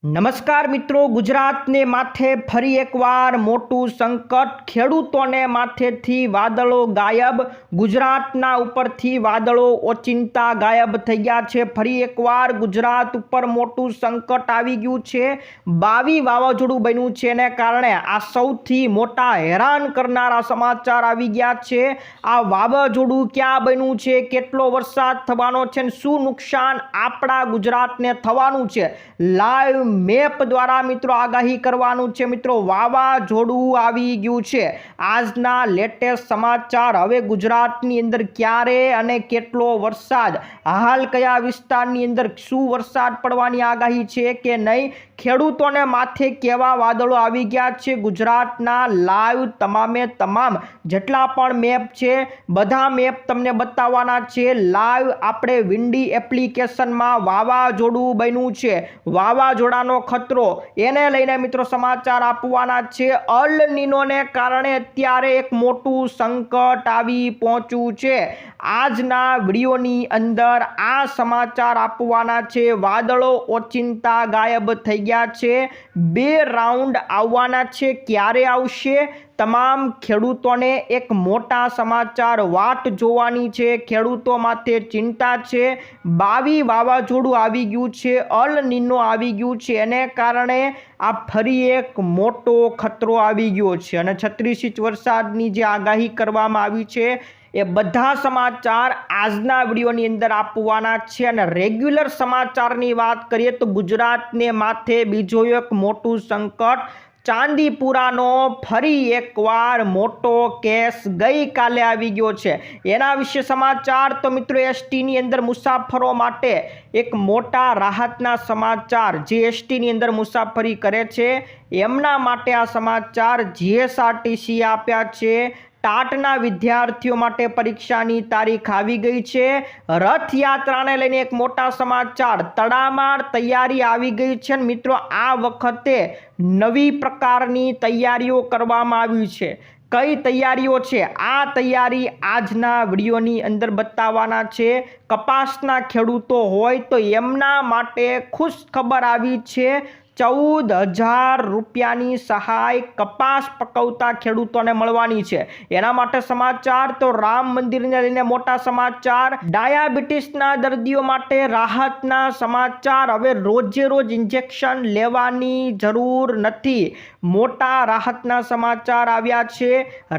નમસ્કાર મિત્રો, ગુજરાતને માથે ફરી એકવાર મોટું સંકટ. ખેડૂતોને માથેથી વાદળો ગાયબ. ગુજરાતના ઉપરથી વાદળો ઓચિંતા ગાયબ થઈ ગયા છે. ફરી એકવાર ગુજરાત ઉપર મોટું સંકટ આવી ગયું છે. બાવી વાવાઝોડું બન્યું છે, એને કારણે આ સૌથી મોટા હેરાન કરનારા સમાચાર આવી ગયા છે. આ વાવાઝોડું ક્યાં બન્યું છે, કેટલો વરસાદ થવાનો છે, શું નુકસાન આપણા ગુજરાતને થવાનું છે, લાઈવ મેપ દ્વારા મિત્રો આગાહી કરવાનું છે. મિત્રો, વાવાઝોડું આવી ગયું છે. આજના લેટેસ્ટ સમાચાર. હવે ગુજરાતની અંદર ક્યારે અને કેટલો વરસાદ, હાલ કયા વિસ્તારની અંદર શું વરસાદ પડવાની આગાહી છે કે નહીં, ખેડૂતોને માથે કેવા વાદળો આવી ગયા છે. ગુજરાતના લાઈવ તમામે તમામ જેટલા પણ મેપ છે, બધા મેપ તમને બતાવવાના છે લાઈવ. આપણે વિન્ડી એપ્લિકેશનમાં વાવાઝોડું બન્યું છે, વાવાઝોડાનો ખતરો, એને લઈને મિત્રો સમાચાર આપવાના છે. અલ નીનોને કારણે અત્યારે એક મોટું સંકટ આવી પહોંચ્યું છે. આજના વિડીયોની અંદર આ સમાચાર આપવાના છે. વાદળો ઓચિંતા ગાયબ થઈ ગયા છે. 2 રાઉન્ડ આવવાના છે. ક્યારે આવશે? તમામ ખેડૂતોને એક મોટા સમાચાર, વાટ જોવાની છે. ખેડૂતો માથે ચિંતા છે. બાવી વાવાઝોડું આવી ગયું છે, અલ નીનો આવી ગયું છે, એને કારણે આ ફરી એક મોટો ખતરો આવી ગયો છે અને 36 ઇંચ વરસાદની જે આગાહી કરવામાં આવી છે એ બધા સમાચાર આજના વિડીયોની અંદર આપવાના છે. અને રેગ્યુલર સમાચારની વાત કરીએ તો ગુજરાતને માથે બીજો એક મોટું સંકટ, ચાંદીપુરાનો ફરી એકવાર મોટો કેસ ગઈકાલે આવી ગયો છે. એના વિશે સમાચાર. તો મિત્રો, એસટીની અંદર મુસાફરો માટે એક મોટા રાહતના સમાચાર. જે એસટીની અંદર મુસાફરી કરે છે એમના માટે આ સમાચાર જીએસઆરટીસી આપ્યા છે. ટાટના વિદ્યાર્થીઓ માટે પરીક્ષાની તારીખ આવી ગઈ છે. રથયાત્રાને લઈને એક મોટા સમાચાર, તડામાર તૈયારી આવી ગઈ છે. મિત્રો, આ વખતે નવી પ્રકારની તૈયારીઓ કરવામાં આવી છે. કઈ તૈયારીઓ છે? આ તૈયારી આજના વિડીયોની અંદર બતાવવાના છે. કપાસના ખેડૂતો હોય તો એમના માટે ખુશ ખબર આવી છે. 14,000 રૂપિયાની સહાય કપાસ પકવતા ખેડૂતોને મળવાની છે. એના માટે સમાચાર. તો રામ મંદિરને લઈને મોટા સમાચાર. ડાયાબિટીસના દર્દીઓ માટે રાહતના સમાચાર. હવે રોજે રોજ ઇન્જેક્શન લેવાની જરૂર નથી. મોટા રાહતના સમાચાર આવ્યા છે.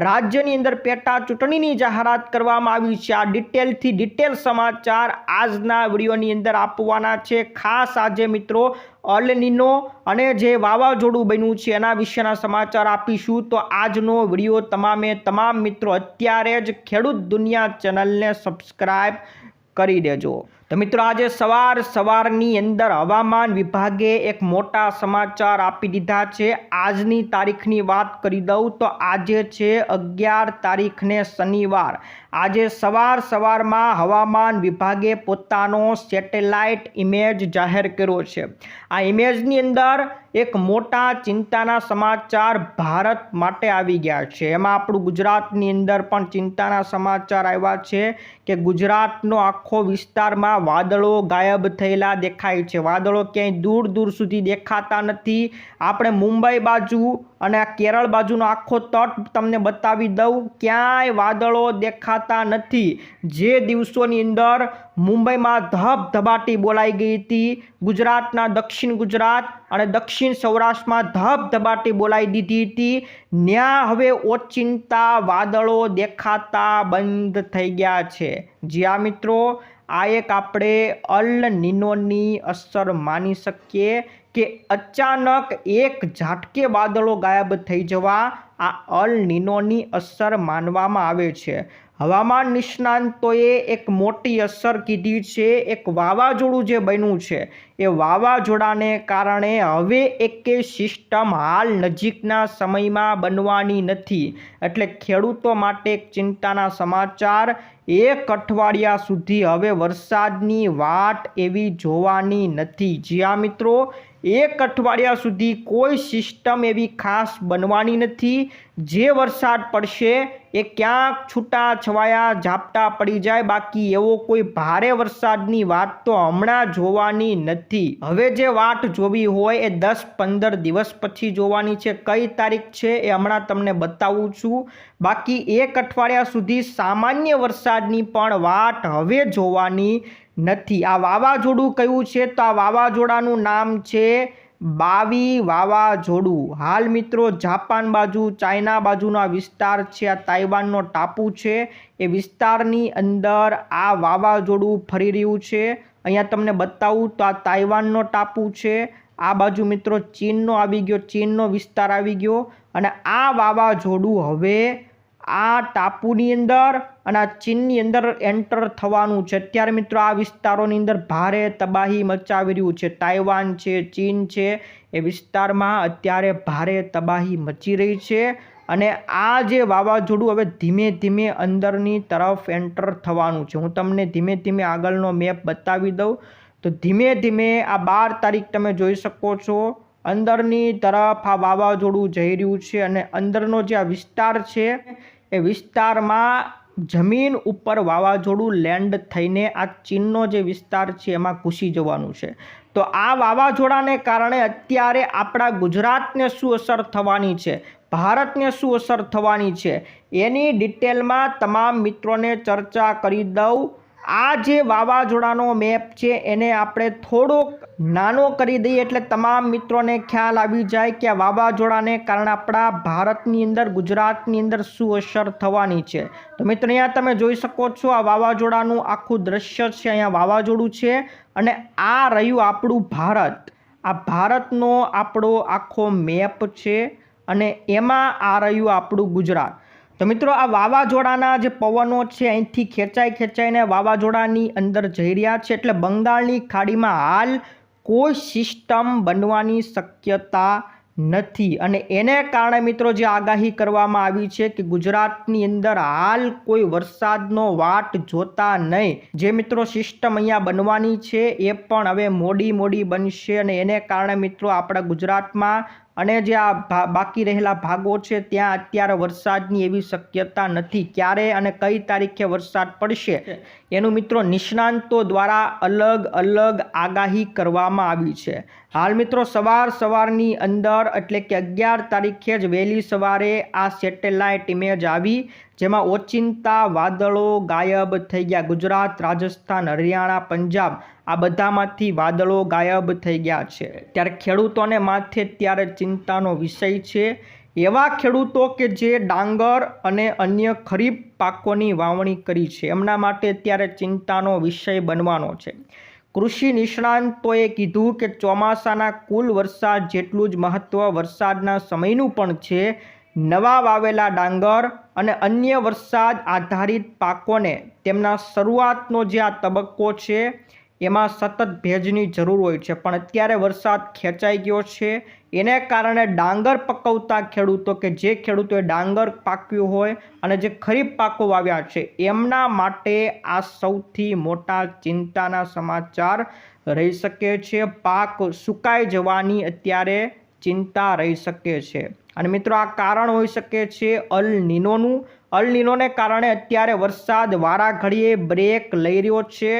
રાજ્યની અંદર પેટા ચૂંટણીની જાહેરાત કરવામાં આવી છે. આ ડિટેલ સમાચાર આજના વિડીયોની અંદર આપવાના છે. ખાસ આજે મિત્રો અલ નીનો અને જે વાવાઝોડું બન્યું છે એના વિશેના સમાચાર આપીશું. તો આજનો વિડીયો તમામે તમામ મિત્રો અત્યારે જ ખેડૂત દુનિયા ચેનલને સબસ્ક્રાઈબ કરી દેજો. તો મિત્રો, આજે સવારની અંદર હવામાન વિભાગે એક મોટા સમાચાર આપી દીધા છે. આજની તારીખની વાત કરી દઉં તો આજે છે 11 તારીખને શનિવાર. આજે સવારમાં હવામાન વિભાગે પોતાનો સેટેલાઇટ ઇમેજ જાહેર કર્યો છે. આ ઇમેજની અંદર એક મોટા ચિંતાના સમાચાર ભારત માટે આવી ગયા છે. એમાં આપણું ગુજરાતની અંદર પણ ચિંતાના સમાચાર આવ્યા છે કે ગુજરાતનો આખો વિસ્તારમાં વાદળો ગાયબ થયેલા દેખાય છે. વાદળો ક્યાંય દૂર સુધી દેખાતા નથી. આપણે મુંબઈ બાજુ અને આ કેરળ બાજુનો આખો તટ તમને બતાવી દઉં, ક્યાંય વાદળો દેખાતા નથી. જે દિવસોની અંદર મુંબઈમાં ધબધબાટી બોલાઈ ગઈ હતી, ગુજરાતના દક્ષિણ ગુજરાત અને દક્ષિણ સૌરાષ્ટ્રમાં ધબધબાટી બોલાઈ દીધી હતી, ત્યાં હવે ઓચિંતા વાદળો દેખાતા બંધ થઈ ગયા છે. જ્યાં મિત્રો, આ એક આપણે અલ નીનોની અસર માની શકીએ કે અચાનક એક ઝાટકે વાદળો ગાયબ થઈ જવા આ અલ નીનોની અસર માનવામાં આવે છે. હવામાન નિષ્ણાંતોએ એક મોટી અસર કીધી છે. એક વાવાઝોડું જે બન્યું છે એ વાવાઝોડાને કારણે હવે એકેય સિસ્ટમ હાલ નજીકના સમયમાં બનવાની નથી. એટલે ખેડૂતો માટે એક ચિંતાના સમાચાર. 1 અઠવાડિયા સુધી હવે વરસાદની વાટ એવી જોવાની નથી. જ્યાં મિત્રો એક અઠવાડિયા સુધી કોઈ સિસ્ટમ એવી ખાસ બનવાની નથી. જે વરસાદ પડશે એ ક્યાંક છૂટા છવાયા ઝાપટા પડી જાય, બાકી એવો કોઈ ભારે વરસાદની વાત તો હમણાં જોવાની નથી. હવે જે વાટ જોવી હોય એ 10-15 દિવસ પછી જોવાની છે. કઈ તારીખ છે એ હમણાં તમને બતાવું છું. બાકી એક અઠવાડિયા સુધી સામાન્ય વરસાદની પણ વાટ હવે જોવાની નથી. આ વાવાઝોડું કયું છે? તો આ વાવાઝોડાનું નામ છે બાવી વાવાઝોડું. હાલ મિત્રો જાપાન બાજુ, ચાઇના બાજુનો આ વિસ્તાર છે, આ તાઇવાનનો ટાપુ છે, એ વિસ્તારની અંદર આ વાવાઝોડું ફરી રહ્યું છે. અહીંયા તમને બતાવું તો આ તાઇવાનનો ટાપુ છે, આ બાજુ મિત્રો ચીનનો આવી ગયો, ચીનનો વિસ્તાર આવી ગયો, અને આ વાવાઝોડું હવે આ ટાપુની અંદર અને આ ચીનની અંદર એન્ટર થવાનું છે. અત્યારે મિત્રો આ વિસ્તારોની અંદર ભારે તબાહી મચાવી રહ્યું છે. તાઇવાન છે, ચીન છે, એ વિસ્તારમાં અત્યારે ભારે તબાહી મચી રહી છે. અને આ જે વાવાઝોડું હવે ધીમે ધીમે અંદરની તરફ એન્ટર થવાનું છે. હું તમને ધીમે ધીમે આગળનો મેપ બતાવી દઉં તો ધીમે ધીમે આ 12 તારીખ તમે જોઈ શકો છો, અંદરની તરફ આ વાવાઝોડું જઈ રહ્યું છે. અને અંદરનો જે આ વિસ્તાર છે એ વિસ્તારમાં જમીન ઉપર વાવાઝોડું લેન્ડ થઈને આ ચીનનો જે વિસ્તાર છે એમાં ઘૂસી જવાનું છે. તો આ વાવાઝોડાને કારણે અત્યારે આપણા ગુજરાતને શું અસર થવાની છે, ભારતને શું અસર થવાની છે, એની ડિટેલમાં તમામ મિત્રોને ચર્ચા કરી દઉં. આ જે વાવાઝોડાનો મેપ છે એને આપણે થોડોક નાનો કરી દઈએ એટલે તમામ મિત્રોને ખ્યાલ આવી જાય કે આ વાવાઝોડાને કારણે આપણા ભારતની અંદર, ગુજરાતની અંદર શું અસર થવાની છે. તો મિત્રો અહીંયા તમે જોઈ શકો છો આ વાવાઝોડાનું આખું દ્રશ્ય છે. અહીંયા વાવાઝોડું છે અને આ રહ્યું આપણું ભારત. આ ભારતનો આપણો આખો મેપ છે અને એમાં આ રહ્યું આપણું ગુજરાત. તો મિત્રો આ વાવાઝોડાના જે પવનો છે અહીંથી ખેંચાઈને વાવાઝોડાની અંદર જઈ રહ્યા છે. એટલે બંગાળની ખાડીમાં હાલ કોઈ સિસ્ટમ બનવાની શક્યતા નથી. અને એને કારણે મિત્રો જે આગાહી કરવામાં આવી છે કે ગુજરાતની અંદર હાલ કોઈ વરસાદનો વાટ જોતા નહીં. જે મિત્રો સિસ્ટમ અહીંયા બનવાની છે એ પણ હવે મોડી બનશે. અને એને કારણે મિત્રો આપણા ગુજરાતમાં અને જે આ બાકી રહેલા ભાગો છે ત્યાં અત્યારે વરસાદની એવી શક્યતા નથી. ક્યારે અને કઈ તારીખે વરસાદ પડશે એનું મિત્રો નિષ્ણાંતો દ્વારા અલગ અલગ આગાહી કરવામાં આવી છે. હાલ મિત્રો સવારની અંદર એટલે કે 11 તારીખે જ વહેલી સવારે આ સેટેલાઇટ ઇમેજ આવી, જેમાં ઓચિંતા વાદળો ગાયબ થઈ ગયા. ગુજરાત, રાજસ્થાન, હરિયાણા, પંજાબ આ બધામાંથી વાદળો ગાયબ થઈ ગયા છે. ત્યારે ખેડૂતોને માથે ત્યારે ચિંતાનો વિષય છે. એવા ખેડૂતો કે જે ડાંગર અને અન્ય ખરીફ પાકોની વાવણી કરી છે એમના માટે અત્યારે ચિંતાનો વિષય બનવાનો છે. કૃષિ નિષ્ણાંતોએ કીધું કે ચોમાસાના કુલ વરસાદ જેટલું જ મહત્ત્વ વરસાદના સમયનું પણ છે. નવા વાવેલા ડાંગર અને અન્ય વરસાદ આધારિત પાકોને તેમના શરૂઆતનો જે આ તબક્કો છે એમાં સતત ભેજની જરૂર હોય છે, પણ અત્યારે વરસાદ ખેંચાઈ ગયો છે. એને કારણે ડાંગર પકવતા ખેડૂતો કે જે ખેડૂતોએ ડાંગર પાક્યું હોય અને જે ખરીફ પાકો વાવ્યા છે એમના માટે આ સૌથી મોટા ચિંતાના સમાચાર રહી શકે છે. પાક સુકાઈ જવાની અત્યારે ચિંતા રહી શકે છે. અને મિત્રો આ કારણ હોઈ શકે છે અલ નીનોનું. અલ નીનોને કારણે અત્યારે વરસાદ વારા ઘડીએ બ્રેક લઈ રહ્યો છે.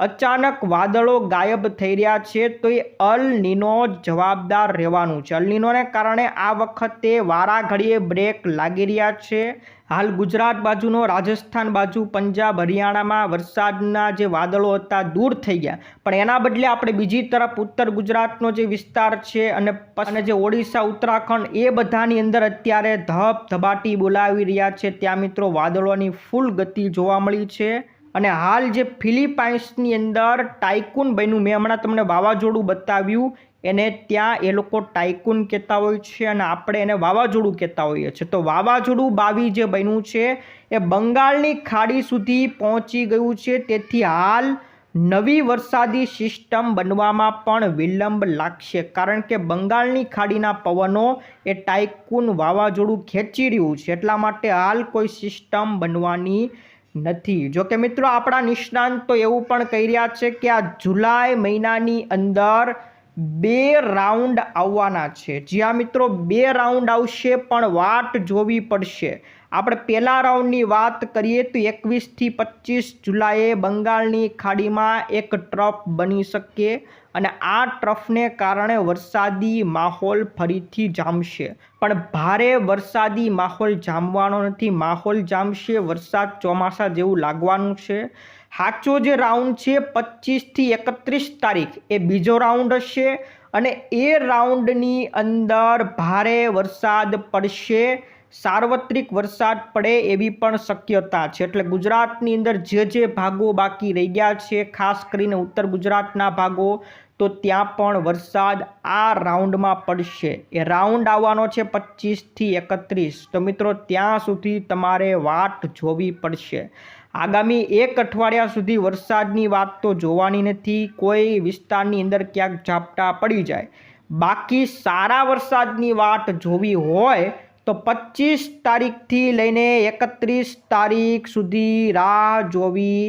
અચાનક વાદળો ગાયબ થઈ રહ્યા છે તો એ અલ નીનો જવાબદાર રહેવાનું છે. અલ નીનોને કારણે આ વખતે વારા ઘડીએ બ્રેક લાગી રહ્યા છે. હાલ ગુજરાત બાજુનો, રાજસ્થાન બાજુ, પંજાબ, હરિયાણામાં વરસાદના જે વાદળો હતા દૂર થઈ ગયા, પણ એના બદલે આપણે બીજી તરફ ઉત્તર ગુજરાતનો જે વિસ્તાર છે અને જે ઓડિશા, ઉત્તરાખંડ એ બધાની અંદર અત્યારે ધબધબાટી બોલાવી રહ્યા છે. ત્યાં મિત્રો વાદળોની ફૂલ ગતિ જોવા મળી છે. અને હાલ જે ફિલિપાઇન્સની અંદર ટાઇકૂન બન્યું, મેં હમણાં તમને વાવાઝોડું બતાવ્યું, એને ત્યાં એ લોકો ટાઇકૂન કહેતા હોય છે અને આપણે એને વાવાઝોડું કહેતા હોઈએ છીએ. તો વાવાઝોડું બાવી જે બન્યું છે એ બંગાળની ખાડી સુધી પહોંચી ગયું છે. તેથી હાલ નવી વરસાદી સિસ્ટમ બનવામાં પણ વિલંબ લાગશે, કારણ કે બંગાળની ખાડીના પવનો એ ટાઇકૂન વાવાઝોડું ખેંચી રહ્યું છે. એટલા માટે હાલ કોઈ સિસ્ટમ બનવાની નથી. જો કે મિત્રો આપણા નિષ્ણાંતો એવું પણ કહી રહ્યા છે કે આ જુલાઈ મહિનાની અંદર 2 રાઉન્ડ આવવાના છે। જ્યાં મિત્રો 2 રાઉન્ડ આવશે પણ વાટ જોવી પડશે। આપણે પહેલા રાઉન્ડની વાત કરીએ તો 21 થી 25 જુલાઈએ બંગાળની ખાડીમાં એક ટ્રફ બની શકે અને આ ટ્રફને કારણે વરસાદી માહોલ ફરીથી જામશે, પણ ભારે વરસાદી માહોલ જામવાનો નથી। માહોલ જામશે, વરસાદ ચોમાસા જેવું લાગવાનું છે। સાચો જે રાઉન્ડ છે 25 થી 31 તારીખ એ બીજો રાઉન્ડ હશે અને એ રાઉન્ડની અંદર ભારે વરસાદ પડશે, સાર્વત્રિક વરસાદ પડે એવી પણ શક્યતા છે। એટલે ગુજરાતની અંદર જે ભાગો બાકી રહી ગયા છે, ખાસ કરીને ઉત્તર ગુજરાતના ભાગો, તો ત્યાં પણ વરસાદ આ રાઉન્ડમાં પડશે। એ રાઉન્ડ આવવાનો છે 25 થી 31। તો મિત્રો ત્યાં સુધી તમારે વાટ જોવી પડશે। આગામી 1 અઠવાડિયા સુધી વરસાદની વાત તો જોવાની નથી। કોઈ વિસ્તારની અંદર ક્યાંક ઝાપટા પડી જાય, બાકી સારા વરસાદની વાટ જોવી હોય તો 25 તારીખથી લઈને 31 તારીખ સુધી રાહ જોવી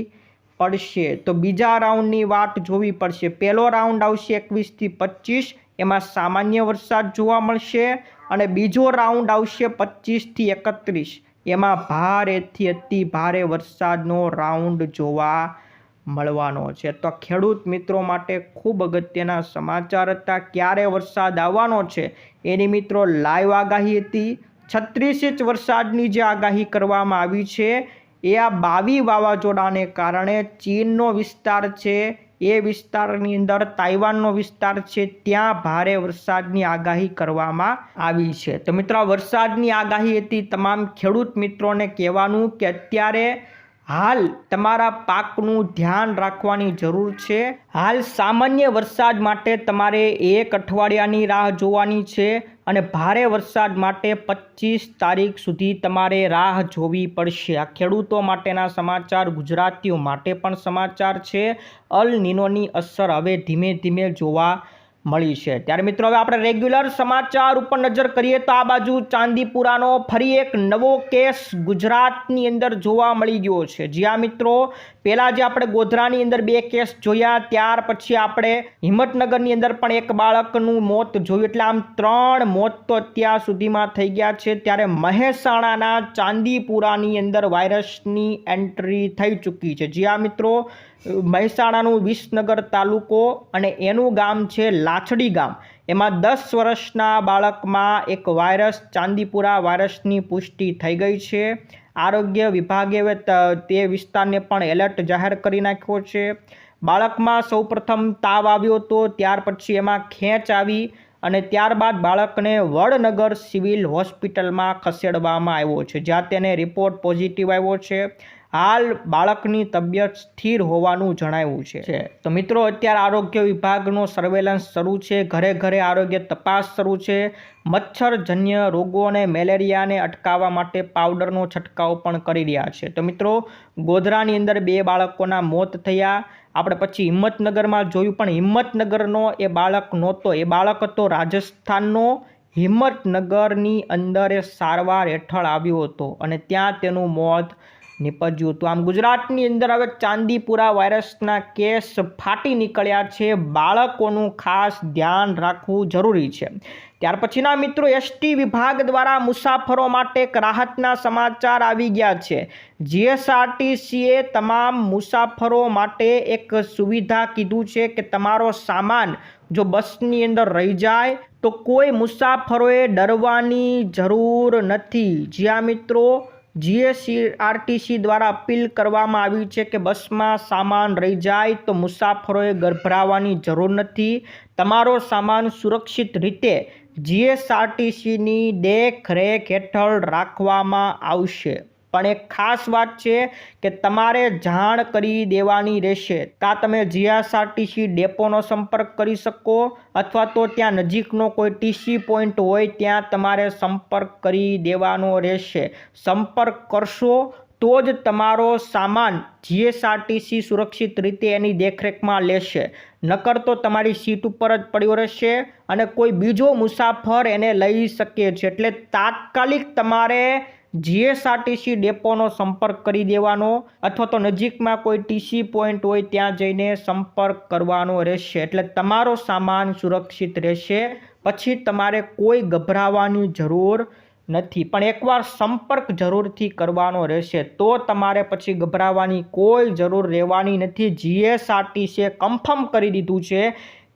પડશે। તો બીજા રાઉન્ડની વાટ જોવી પડશે। પહેલો રાઉન્ડ આવશે 21 થી 25, એમાં સામાન્ય વરસાદ જોવા મળશે અને બીજો રાઉન્ડ આવશે 25 થી 31, એમાં ભારેથી અતિ ભારે વરસાદનો રાઉન્ડ જોવા મળવાનો છે। તો ખેડૂત મિત્રો માટે ખૂબ અગત્યના સમાચાર હતા। ક્યારે વરસાદ આવવાનો છે એની મિત્રો લાઈવ આગાહી હતી। 36 ઇંચ વરસાદની જે આગાહી કરવામાં આવી છે એ આ 22 વાવાઝોડાને કારણે ચીનનો વિસ્તાર છે એ વિસ્તારની અંદર, તાઇવાનનો વિસ્તાર છે, ત્યાં ભારે વરસાદની આગાહી કરવામાં આવી છે। તો મિત્રો વરસાદની આગાહી હતી। તમામ ખેડૂત મિત્રોને કહેવાનું કે અત્યારે હાલ તમારા પાકનું ધ્યાન રાખવાની જરૂર છે। હાલ સામાન્ય વરસાદ માટે તમારે 1 અઠવાડિયાની રાહ જોવાની છે અને ભારે વરસાદ માટે 25 તારીખ સુધી તમારે રાહ જોવી પડશે। આ ખેડૂતો માટેના સમાચાર, ગુજરાતીઓ માટે પણ સમાચાર છે। અલ નીનોની અસર હવે ધીમે ધીમે જોવા મળી છે। ત્યારે મિત્રો હવે આપણે રેગ્યુલર સમાચાર ઉપર નજર કરીએ તો આ બાજુ ચાંદીપુરાનો ફરી એક નવો કેસ ગુજરાતની અંદર જોવા મળી ગયો છે। જ્યાં મિત્રો પહેલાં જે આપણે ગોધરાની અંદર 2 કેસ જોયા, ત્યાર પછી આપણે હિંમતનગરની અંદર પણ એક બાળકનું મોત જોયું, એટલે આમ 3 મોત તો અત્યાર સુધીમાં થઈ ગયા છે। ત્યારે મહેસાણાના ચાંદીપુરાની અંદર વાયરસની એન્ટ્રી થઈ ચૂકી છે। જ્યાં મિત્રો મહેસાણાનું વિસનગર તાલુકો અને એનું ગામ છે લાછડી ગામ, એમાં 10 વર્ષના બાળકમાં એક વાયરસ, ચાંદીપુરા વાયરસની પુષ્ટિ થઈ ગઈ છે। આરોગ્ય વિભાગે તે વિસ્તારને પણ એલર્ટ જાહેર કરી નાખ્યો છે। બાળકમાં સૌપ્રથમ તાવ આવ્યો હતો, ત્યાર પછી એમાં ખેંચ આવી અને ત્યારબાદ બાળકને વડનગર સિવિલ હોસ્પિટલમાં ખસેડવામાં આવ્યો છે, જ્યાં તેને રિપોર્ટ પોઝિટિવ આવ્યો છે। હાલ બાળકની તબિયત સ્થિર હોવાનું જણાવ્યું છે। તો મિત્રો અત્યારે આરોગ્ય વિભાગનો સર્વેલન્સ શરૂ છે, ઘરે ઘરે આરોગ્ય તપાસ શરૂ છે। મચ્છરજન્ય રોગો અને મેલેરિયાને અટકાવવા માટે પાવડરનો છંટકાવ પણ કરી રહ્યા છે। તો મિત્રો ગોધરાની અંદર 2 બાળકોના મોત થયા। આપણે પછી હિંમતનગરમાં જોયું, પણ હિંમતનગરનો એ બાળક નહોતો, એ બાળક હતો રાજસ્થાનનો। હિંમતનગરની અંદર એ સારવાર હેઠળ આવ્યો હતો અને ત્યાં તેનું મોત નિપજ્યું હતું। આમ ગુજરાતની અંદર હવે ચાંદીપુરા વાયરસના કેસ ફાટી નીકળ્યા છે। બાળકોનું ખાસ ધ્યાન રાખવું જરૂરી છે। ત્યાર પછીના મિત્રો એસટી વિભાગ દ્વારા મુસાફરો માટે એક રાહતના સમાચાર આવી ગયા છે। જીએસઆરટીસીએ તમામ મુસાફરો માટે એક સુવિધા કીધું છે કે તમારો સામાન જો બસની અંદર રહી જાય તો કોઈ મુસાફરોએ ડરવાની જરૂર નથી। જ્યાં મિત્રો જીએસઆરટીસી દ્વારા અપીલ કરવામાં આવી છે કે બસમાં સામાન રહી જાય તો મુસાફરોએ ગભરાવાની જરૂર નથી। તમારો સામાન સુરક્ષિત રીતે જીએસઆરટીસીની દેખરેખ હેઠળ રાખવામાં આવશે। પણ એક ખાસ વાત છે કે તમારે જાણ કરી દેવાની રહેશે। ત્યાં તમે જીએસઆરટીસી ડેપોનો સંપર્ક કરી શકો અથવા તો ત્યાં નજીકનો કોઈ ટીસી પોઈન્ટ હોય ત્યાં તમારે સંપર્ક કરી દેવાનો રહેશે। સંપર્ક કરશો તો જ તમારો સામાન જીએસઆરટીસી સુરક્ષિત રીતે એની દેખરેખમાં લેશે, નકર તો તમારી સીટ ઉપર જ પડ્યો રહેશે અને કોઈ બીજો મુસાફર એને લઈ શકે છે। એટલે તાત્કાલિક તમારે જીએસઆરટીસી ડેપોનો સંપર્ક કરી દેવાનો અથવા તો નજીકમાં કોઈ ટીસી પોઈન્ટ હોય ત્યાં જઈને સંપર્ક કરવાનો રહેશે, એટલે તમારો સામાન સુરક્ષિત રહેશે. પછી તમારે કોઈ ગભરાવાની જરૂર નથી, પણ એકવાર સંપર્ક જરૂરથી કરવાનો રહેશે, તો તમારે પછી ગભરાવાની કોઈ જરૂર રહેવાની નથી. જીએસઆરટીસીએ કન્ફર્મ કરી દીધું છે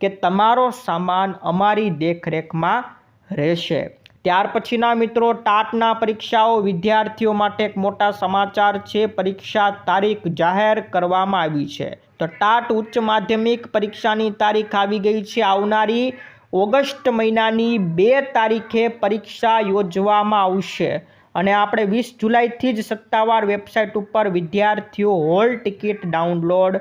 કે તમારો સામાન અમારી દેખરેખમાં રહેશે. ત્યાર પછીના મિત્રો, ટાટના પરીક્ષાઓ વિદ્યાર્થીઓ માટે એક મોટા સમાચાર છે. પરીક્ષા તારીખ જાહેર કરવામાં આવી છે. તો ટાટ ઉચ્ચ માધ્યમિક પરીક્ષાની તારીખ આવી ગઈ છે. આવનારી ઓગસ્ટ મહિનાની 2 તારીખે પરીક્ષા યોજવામાં આવશે અને આપણે 20 જુલાઈથી જ સત્તાવાર વેબસાઇટ ઉપર વિદ્યાર્થીઓ હોલ ટિકિટ ડાઉનલોડ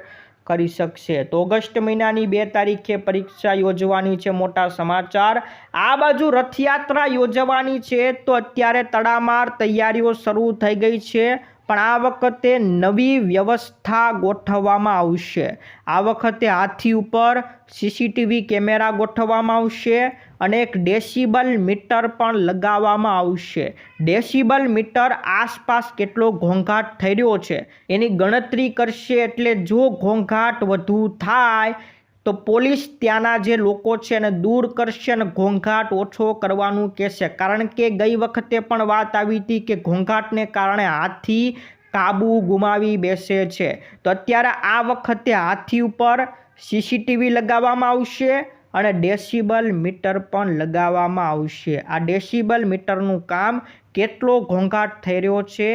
કરી શકશે. તો ઓગસ્ટ મહિનાની 2 તારીખે પરીક્ષા યોજવાની છે. મોટા સમાચાર. આ બાજુ રથયાત્રા યોજવાની છે, તો અત્યારે તડામાર તૈયારીઓ શરૂ થઈ ગઈ છે, પણ આ વખતે નવી વ્યવસ્થા ગોઠવવામાં આવશે. આ વખતે હાથી ઉપર સીસીટીવી કેમેરા ગોઠવવામાં આવશે અને એક ડેસિબલ મીટર પણ લગાવવામાં આવશે. ડેસિબલ મીટર આસપાસ કેટલો ઘોંઘાટ થઈ રહ્યો છે એની ગણતરી કરશે, એટલે જો ઘોંઘાટ વધુ થાય તો પોલીસ ત્યાંના જે લોકો છે એને દૂર કરશે અને ઘોંઘાટ ઓછો કરવાનું કહેશે. કારણ કે ગઈ વખતે પણ વાત આવી હતી કે ઘોંઘાટને કારણે હાથી કાબુ ગુમાવી બેસે છે. તો અત્યારે આ વખતે હાથી ઉપર સીસીટીવી લગાવવામાં આવશે અને ડેસિબલ મીટર પણ લગાવવામાં આવશે. આ ડેસિબલ મીટરનું કામ કેટલો ઘોંઘાટ થઈ રહ્યો છે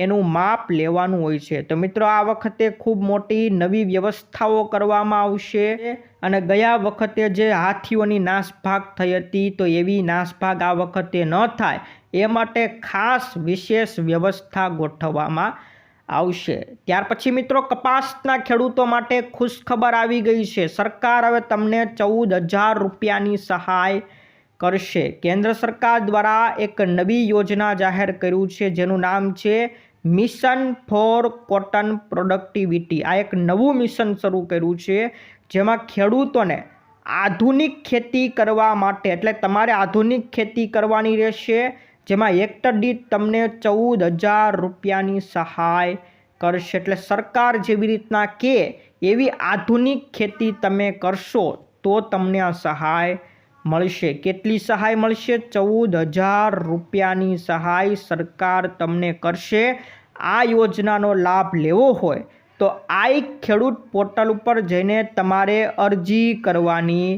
એનું માપ લેવાનું હોય છે. તો મિત્રો, આ વખતે ખૂબ મોટી નવી વ્યવસ્થાઓ કરવામાં આવશે અને ગયા વખતે જે હાથીઓની નાસભાગ થઈ હતી, તો એવી નાસભાગ આ વખતે ન થાય એ માટે ખાસ વિશેષ વ્યવસ્થા ગોઠવવામાં આવશે. ત્યાર પછી મિત્રો, કપાસના ખેડૂતો માટે ખુશખબર આવી ગઈ છે. સરકાર હવે તમને 14,000 રૂપિયાની સહાય કરશે. કેન્દ્ર સરકાર દ્વારા એક નવી યોજના જાહેર કર્યું છે, જેનું નામ છે મિશન ફોર કોટન પ્રોડક્ટિવિટી. આ એક નવું મિશન શરૂ કર્યું છે, જેમાં ખેડૂતોને આધુનિક ખેતી કરવા માટે, એટલે તમારે આધુનિક ખેતી કરવાની રહેશે, જેમાં હેક્ટર દીઠ તમને 14,000 રૂપિયાની સહાય કરશે. એટલે સરકાર જેવી રીતના કે એવી આધુનિક ખેતી તમે કરશો તો તમને આ સહાય મળશે. કેટલી સહાય મળશે? 14,000 રૂપિયાની સહાય સરકાર તમને કરશે. આ યોજનાનો લાભ લેવો હોય તો આઈ ખેડૂત પોર્ટલ ઉપર જઈને તમારે અરજી કરવાની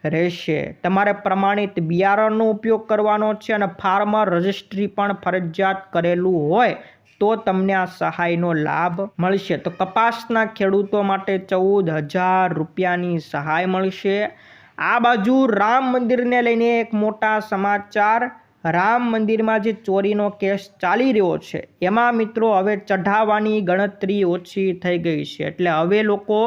રહેશે. તમારે પ્રમાણિત બિયારણનો ઉપયોગ કરવાનો છે અને ફાર્મર રજિસ્ટ્રી પણ ફરજિયાત કરેલું હોય તો તમને આ સહાયનો લાભ મળશે. તો કપાસના ખેડૂતો માટે 14,000 રૂપિયાની સહાય મળશે. આ બાજુ રામ મંદિરને લઈને એક મોટા સમાચાર. રામ મંદિરમાં જે ચોરીનો કેસ ચાલી રહ્યો છે એમાં મિત્રો હવે ચઢાવવાની ગણતરી ઓછી થઈ ગઈ છે, એટલે હવે લોકો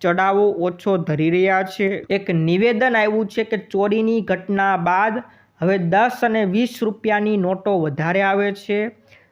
ચઢાવો ઓછો ધરી રહ્યા છે. એક નિવેદન આવ્યું છે કે ચોરીની ઘટના બાદ હવે 10 અને 20 રૂપિયાની નોટો વધારે આવે છે.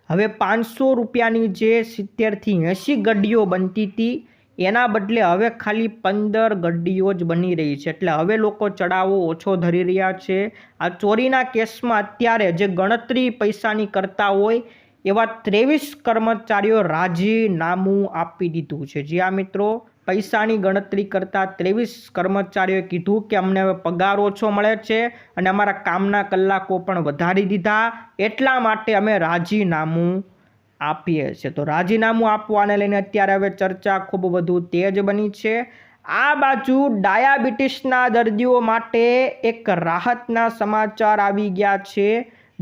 હવે 500 રૂપિયાની જે 70થી 80 ગड्डीઓ બનતી હતી એના બદલે હવે ખાલી 15 ગड्डीઓ જ બની રહી છે. એટલે હવે લોકો ચડાવો ઓછો ધરી રહ્યા છે. આ ચોરીના કેસમાં અત્યારે જે ગણતરી પૈસાની કરતા હોય એવા 23 કર્મચારીઓ રાજીનામું આપી દીધું છે. જી આ મિત્રો, પૈસાની ગણતરી કરતા 23 કર્મચારીઓએ કીધું કે અમને હવે પગાર ઓછો મળે છે અને અમારા કામના કલાકો પણ વધારી દીધા, એટલા માટે અમે રાજીનામું આપીએ છીએ. તો રાજીનામું આપવાને લઈને અત્યારે હવે ચર્ચા ખૂબ વધુ તેજ બની છે. આ બાજુ ડાયાબિટીસના દર્દીઓ માટે એક રાહતના સમાચાર આવી ગયા છે.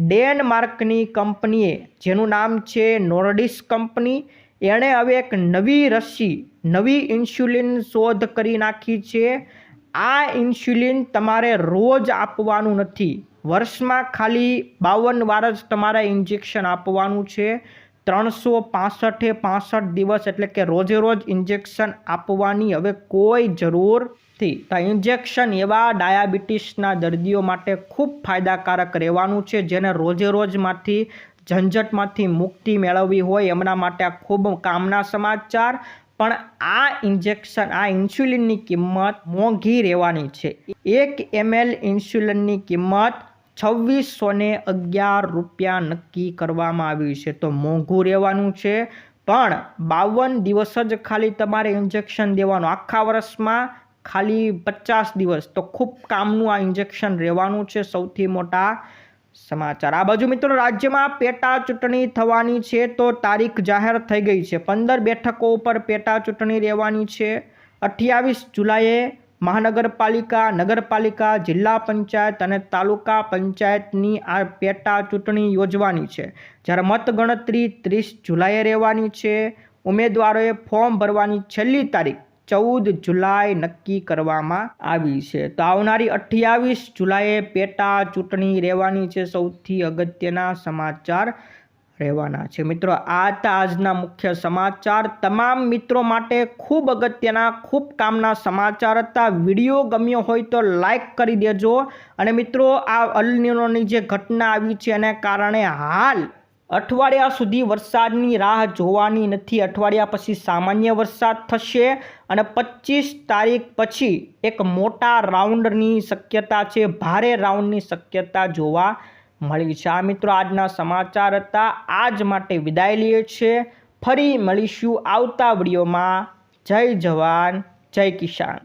ડેનમાર્કની કંપનીએ, જેનું નામ છે નોર્ડિસ્ક કંપની, એણે હવે એક નવી રસી, નવી ઇન્સ્યુલિન શોધ કરી નાખી છે. આ ઇન્સ્યુલિન તમારે રોજ આપવાનું નથી, વર્ષમાં ખાલી 52 વાર જ તમારે ઇન્જેક્શન આપવાનું છે. 365 દિવસ, એટલે કે રોજે રોજ ઇન્જેક્શન આપવાની હવે કોઈ જરૂર નથી. આ ઇન્જેક્શન એવા ડાયાબિટીસના દર્દીઓ માટે ખૂબ ફાયદાકારક રહેવાનું છે, જેને રોજે રોજમાંથી ઝંઝટમાંથી મુક્તિ મેળવવી હોય એમના માટે આ ખૂબ કામના સમાચાર. પણ આ ઇન્જેક્શન, આ ઇન્સ્યુલિનની કિંમત મોંઘી રહેવાની છે. 1 ml ઇન્સ્યુલિનની કિંમત ₹2611 નક્કી કરવામાં આવ્યું છે. તો મોંઘું રહેવાનું છે, પણ 52 દિવસ જ ખાલી તમારે ઇન્જેક્શન દેવાનું, આખા વર્ષમાં ખાલી 50 દિવસ. તો ખૂબ કામનું આ ઇન્જેક્શન રહેવાનું છે. સૌથી મોટા સમાચાર આ બાજુ મિત્રો, રાજ્યમાં પેટા ચૂંટણી થવાની છે, તો તારીખ જાહેર થઈ ગઈ છે. 15 બેઠકો ઉપર પેટા ચૂંટણી રહેવાની છે. 28 જુલાઈએ મહાનગરપાલિકા, નગરપાલિકા, જિલ્લા પંચાયત અને તાલુકા પંચાયતની આ પેટા ચૂંટણી યોજવાની છે. જ્યારે મતગણતરી 30 જુલાઈએ રહેવાની છે. ઉમેદવારોએ ફોર્મ ભરવાની છેલ્લી તારીખ 14 જુલાઈ નક્કી કરવામાં આવી છે. તો આવનારી 28 જુલાઈએ પેટા ચૂંટણી રહેવાની છે. સૌથી અગત્યના સમાચાર રહેવાના છે. મિત્રો આ હતા આજના મુખ્ય સમાચાર. તમામ મિત્રો માટે ખૂબ અગત્યના, ખૂબ કામના સમાચાર હતા. વિડીયો ગમ્યો હોય તો લાઈક કરી દેજો. અને મિત્રો આ અલ નીનોની જે ઘટના આવી છે એને કારણે હાલ અઠવાડિયા સુધી વરસાદની રાહ જોવાની નથી. અઠવાડિયા પછી સામાન્ય વરસાદ થશે અને 25 તારીખ પછી એક મોટા રાઉન્ડની શક્યતા છે, ભારે રાઉન્ડની શક્યતા જોવા મળી છે. આ મિત્રો આજના સમાચાર હતા. આજ માટે વિદાય લઈએ છીએ. ફરી મળીશું આવતા વિડીયોમાં. જય જવાન, જય કિસાન.